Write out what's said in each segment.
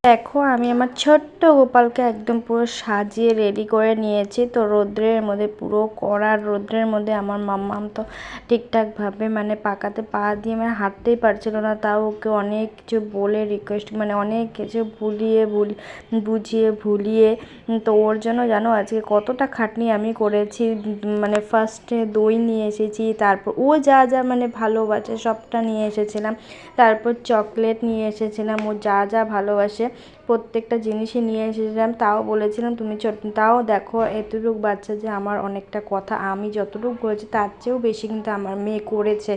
দেখো আমি আমার ছোট্ট গোপালকে একদম পুরো সাজিয়ে রেডি করে নিয়েছি। তো রোদ্রের মধ্যে, পুরো কড়া রোদ্রের মধ্যে আমার মাম্মাম তো ঠিকঠাকভাবে মানে পাকাতে পা দিয়ে মানে হাঁটতেই পারছিল না। তাও ওকে অনেক কিছু বলে রিকোয়েস্ট মানে অনেক কিছু বুঝিয়ে ভুলিয়ে তো ওর জন্য জানো আজকে কতটা খাটনি আমি করেছি। মানে ফার্স্টে দই নিয়ে এসেছি, তারপর ও যা যা মানে ভালোবাসে সবটা নিয়ে এসেছিলাম। তারপর চকলেট নিয়ে এসেছিলাম, ও যা যা ভালোবাসে প্রত্যেকটা জিনিসই নিয়ে এসেছিলাম। তাও বলেছিলাম তুমি তাও দেখো এতটুকু বাচ্চা যে আমার অনেকটা কথা আমি যতটুকু করেছি তার চেয়েও বেশি কিন্তু আমার মেয়ে করেছে।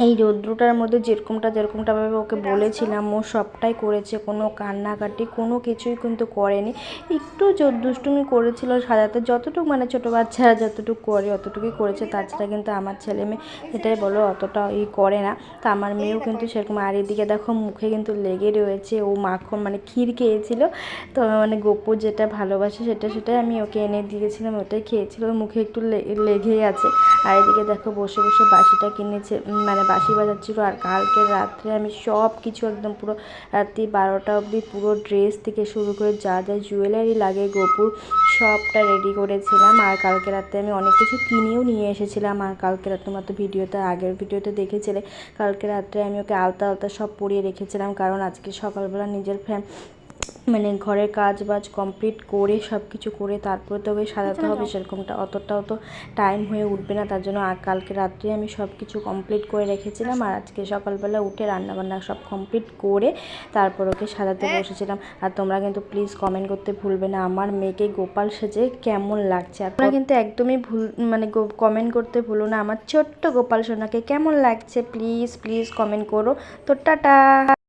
এই রৌদ্রটার মধ্যে যেরকমটাভাবে ওকে বলেছিলাম ও সবটাই করেছে, কোনো কান্নাকাটি কোনো কিছুই কিন্তু করেনি। একটু দুষ্টুমি করেছিল সাজাতে, যতটুকু মানে ছোটো বাচ্চারা যতটুকু করে অতটুকুই করেছে, তাছাড়া কিন্তু আমার ছেলে মেয়ে এটাই বলো অতটা করে না। তো আমার মেয়েও কিন্তু সেরকম। আর এদিকে দেখো মুখে কিন্তু লেগে রয়েছে, ও মাখন মানে ক্ষীর খেয়েছিল। তো মানে গপু যেটা ভালোবাসে সেটাই আমি ওকে এনে দিয়েছিলাম, ওটাই খেয়েছিল, মুখে একটু লেগেই আছে। আর এদিকে দেখো বসে বসে বাঁশিটা কিনেছে মানে বাঁশি বাজাচ্ছিল। আর কালকে রাত্রে আমি সব কিছু একদম পুরো রাত্রি 12টা অবধি পুরো ড্রেস থেকে শুরু করে যা যা জুয়েলারি লাগে গপুর সবটা রেডি করেছিলাম। আর কালকে রাত্রে আমি অনেক কিছু কিনেও নিয়ে এসেছিলাম। আর কালকে রাত্রে তোমার তো আগের ভিডিওতে দেখেছিলে, কালকে রাত্রে আমি ওকে আলতা সব পরিয়ে রেখেছিলাম, কারণ আজকে সকালবেলা নিজের মানে ঘরের কাজ বাজ কমপ্লিট করে সব কিছু করে তারপরে তো ওকে সাজাতে হবে, সেরকমটা অতটাও তো টাইম হয়ে উঠবে না। তার জন্য কালকে রাত্রে আমি সব কিছু কমপ্লিট করে রেখেছিলাম। আর আজকে সকালবেলা উঠে রান্নাবান্না সব কমপ্লিট করে তারপর ওকে সাজাতে বসেছিলাম। আর তোমরা কিন্তু প্লিজ কমেন্ট করতে ভুলবে না আমার মেয়েকে গোপাল সেজে কেমন লাগছে। আর তোমরা কিন্তু একদমই মানে কমেন্ট করতে ভুলো না আমার ছোট্ট গোপাল সোনাকে কেমন লাগছে। প্লিজ কমেন্ট করো। তো টাটা।